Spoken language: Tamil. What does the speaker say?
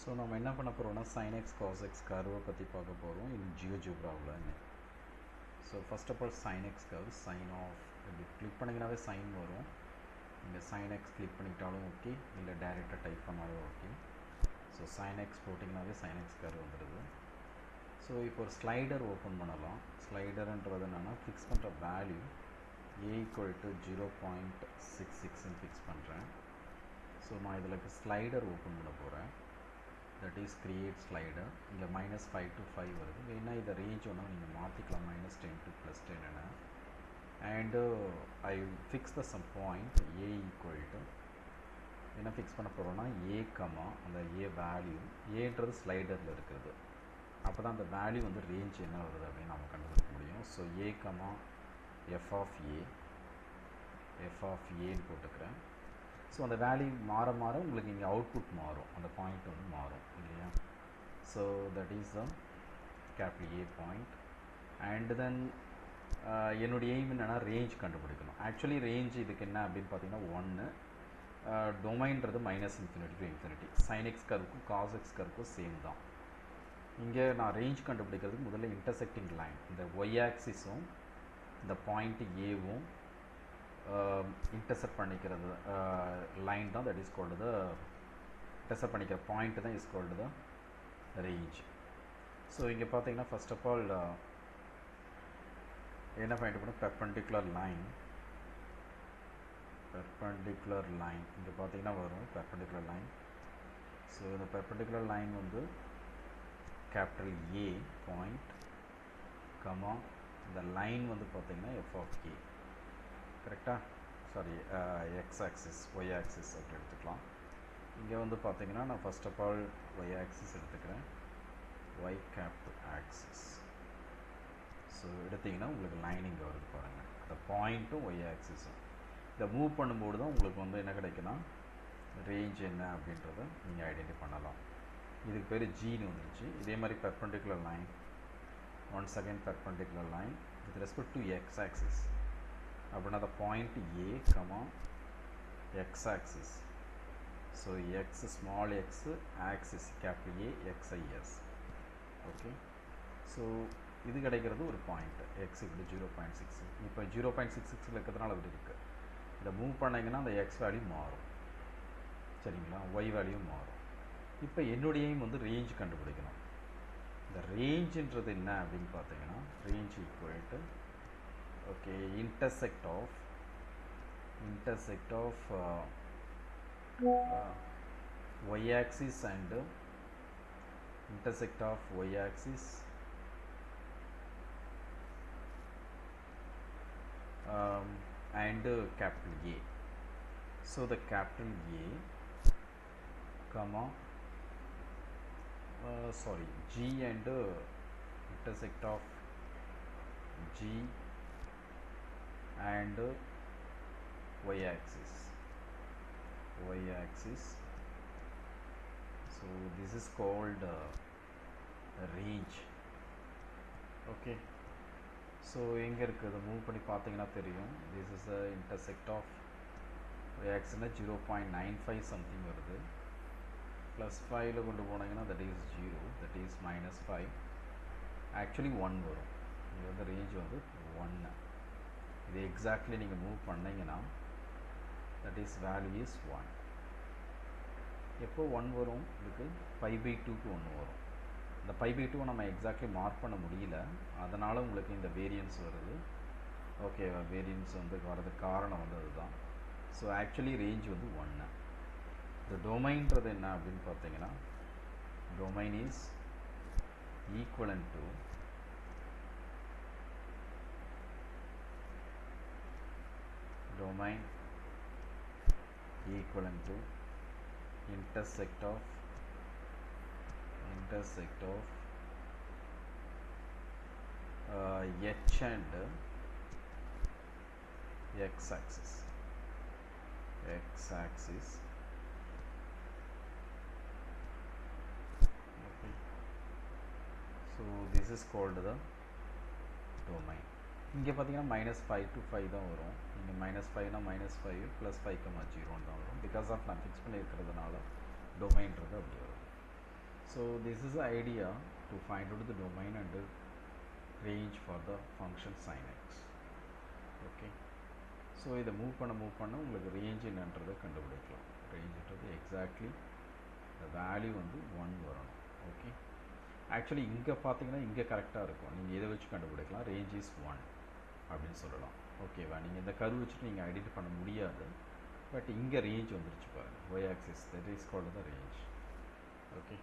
ஸோ நம்ம என்ன பண்ண போகிறோம்னா sin x cos x கர்வை பற்றி பார்க்க போகிறோம் இன் ஜியோஜிப்ராவில். So first of all sin x curve sine of இப்படி கிளிக் பண்ணிங்கனாவே சைன் வரும். நீங்கள் sin x கிளிக் பண்ணிக்கிட்டாலும் ஓகே, இல்லை டைரெக்டாக டைப் பண்ணாலும் ஓகே. ஸோ sin x போட்டிங்கனாவே sin x கர்வ் வந்துடுது. ஸோ இப்போ ஒரு ஸ்லைடர் ஓப்பன் பண்ணலாம். ஸ்லைடருன்றது என்னென்னா ஃபிக்ஸ் பண்ணுற வேல்யூ a = 0.66 ஃபிக்ஸ் பண்ணுறேன். ஸோ நான் இதில் ஸ்லைடர் ஓப்பன் பண்ண போகிறேன். That is create slider. இங்கே -5 to 5 வருது. வேணால் இதை ரேஞ்ச் ஒன்று நீங்கள் மாற்றிக்கலாம், -10 to +10 என. And I fix the some point a = என்ன ஃபிக்ஸ் பண்ண போகிறோன்னா a, அந்த a வேல்யூ ஏன்றது ஸ்லைடரில் இருக்கிறது. அப்போ தான் அந்த வேல்யூ வந்து ரேஞ்ச் என்ன வருது அப்படின்னு நம்ம கண்டுபிடிக்க முடியும். ஸோ a, f of aன்னு போட்டுக்கிறேன். ஸோ அந்த வேல்யூ மாற மாற உங்களுக்கு இங்கே அவுட்புட் மாறும், அந்த பாயிண்ட் வந்து மாறும் இல்லையா. So that is the capital A point. And then என்னுடைய எய்ம் என்னென்னா ரேஞ்ச் கண்டுபிடிக்கணும். ஆக்சுவலி ரேஞ்ச் இதுக்கு என்ன அப்படின்னு பார்த்தீங்கன்னா 1, டொமைன்றது -∞ to ∞. sin x கர்வுக்கும் cos x கர்வுக்கும் சேம் தான். இங்கே நான் ரேஞ்ச் கண்டுபிடிக்கிறதுக்கு முதல்ல இன்டர்செக்டிங் லைன், இந்த y ஆக்சிஸும் இந்த பாயிண்ட் ஏவும் இன்டர்செக்ட் பண்ணிக்கிறது லைன் தான், that is called the intersect பண்ணிக்கிற பாயிண்ட் தான் is called the range. So இங்கே பார்த்தீங்கன்னா ஃபர்ஸ்ட் ஆஃப் ஆல் என்ன பாயிண்ட் பண்ணணும், பெர்பெண்டிகுலர் லைன் இங்கே பார்த்தீங்கன்னா வரும் பெர்பெண்டிகுலர் லைன். ஸோ இந்த பெர்பெண்டிகுலர் லைன் வந்து கேபிட்டல் A பாயிண்ட் கமா இந்த லைன் வந்து பார்த்தீங்கன்னா f of a, கரெக்டாக? Sorry, X axis, Y axis அப்படி எடுத்துக்கலாம். இங்கே வந்து பார்த்தீங்கன்னா நான் first of all Y axis எடுத்துக்கிறேன், ஒய் கேபிட்டல் ஆக்சிஸ். ஸோ எடுத்திங்கன்னா உங்களுக்கு லைன் இங்கே வருது பாருங்கள், அந்த பாயிண்ட்டும் ஒய் ஆக்சிஸும். இதை மூவ் பண்ணும்போது தான் உங்களுக்கு வந்து என்ன கிடைக்குன்னா ரேஞ்ச் என்ன அப்படின்றத நீங்கள் ஐடென்டிஃபை பண்ணலாம். இதுக்கு பேர் ஜின்னு வந்துருச்சு. இதே மாதிரி perpendicular line, once again perpendicular line with respect to X axis. அப்படின்னா அந்த point A, X axis. So X small X axis capital A, XIS. Okay, so இது கிடைக்கிறது ஒரு பாயிண்ட் எக்ஸ் = 0.66. இப்போ 0.66 இருக்கிறதுனால அப்படி இருக்குது. இதை மூவ் பண்ணிங்கன்னா அந்த எக்ஸ் வேல்யூ மாறும், சரிங்களா, ஒய் வேல்யூ மாறும். இப்போ என்னுடைய எய்ம் வந்து ரேஞ்ச் கண்டுபிடிக்கணும். இந்த ரேஞ்சுன்றது என்ன அப்படின்னு பார்த்தீங்கன்னா range equal okay intersect of y axis and intersect of y axis and capital A. So the capital A comma G and intersect of G and y axis. So this is called range. Okay, so எங்கே இருக்குது மூவ் பண்ணி பார்த்தீங்கன்னா தெரியும். this is the intersect of y axis 0.95 something வருது. +5ல கொண்டு போனீங்கன்னா that is 0, that is -5. Actually 1 வரும். இது வந்து ரேஞ்ச் வந்து 1. இது எக்ஸாக்ட்லி நீங்கள் மூவ் பண்ணிங்கன்னா தட் இஸ் வேல்யூ இஸ் 1. எப்போ 1 வரும், இதுக்கு π/2க்கு 1 வரும். இந்த π/2 நம்ம எக்ஸாக்ட்லி மார்க் பண்ண முடியல, அதனால் உங்களுக்கு இந்த வேரியன்ஸ் வருது. ஓகே, வேரியன்ஸ் வந்து வரதுக்கு காரணம் வந்து அதுதான். ஸோ ஆக்சுவலி ரேஞ்ச் வந்து 1. இந்த டொமைன்றது என்ன அப்படின்னு பார்த்தீங்கன்னா domain is equivalent to domain equivalent to intersect of h and x axis. Okay, so this is called the domain. இங்கே பார்த்தீங்கன்னா -5 to 5 தான் வரும். நீங்கள் -5னா -5 +5, 0 தான் வரும். பிகாஸ் ஆஃப் நான் ஃபிக்ஸ் பண்ணியிருக்கிறதுனால டொமைன்றது அப்படி வரும். So this is the idea to find out the domain and the range for the function sin x. Okay. So இதை மூவ் பண்ண உங்களுக்கு ரேஞ்ச் என்னன்றதை கண்டுபிடிக்கலாம். ரேஞ்சுன்றது எக்ஸாக்ட்லி இந்த வேல்யூ வந்து 1 வரணும். ஓகே, ஆக்சுவலி இங்கே பார்த்தீங்கன்னா இங்கே கரெக்டாக இருக்கும். நீங்கள் எதை வச்சு கண்டுபிடிக்கலாம், ரேஞ்ச் இஸ் 1 அப்படின்னு சொல்லலாம். ஓகேவா, நீங்கள் இந்த கர்வ் வச்சுட்டு நீங்கள் ஐடென்டிஃபை பண்ண முடியாது. பட் இங்கே ரேஞ்ச் வந்துருச்சு பாருங்கள், Y axis, that is called the range. Okay.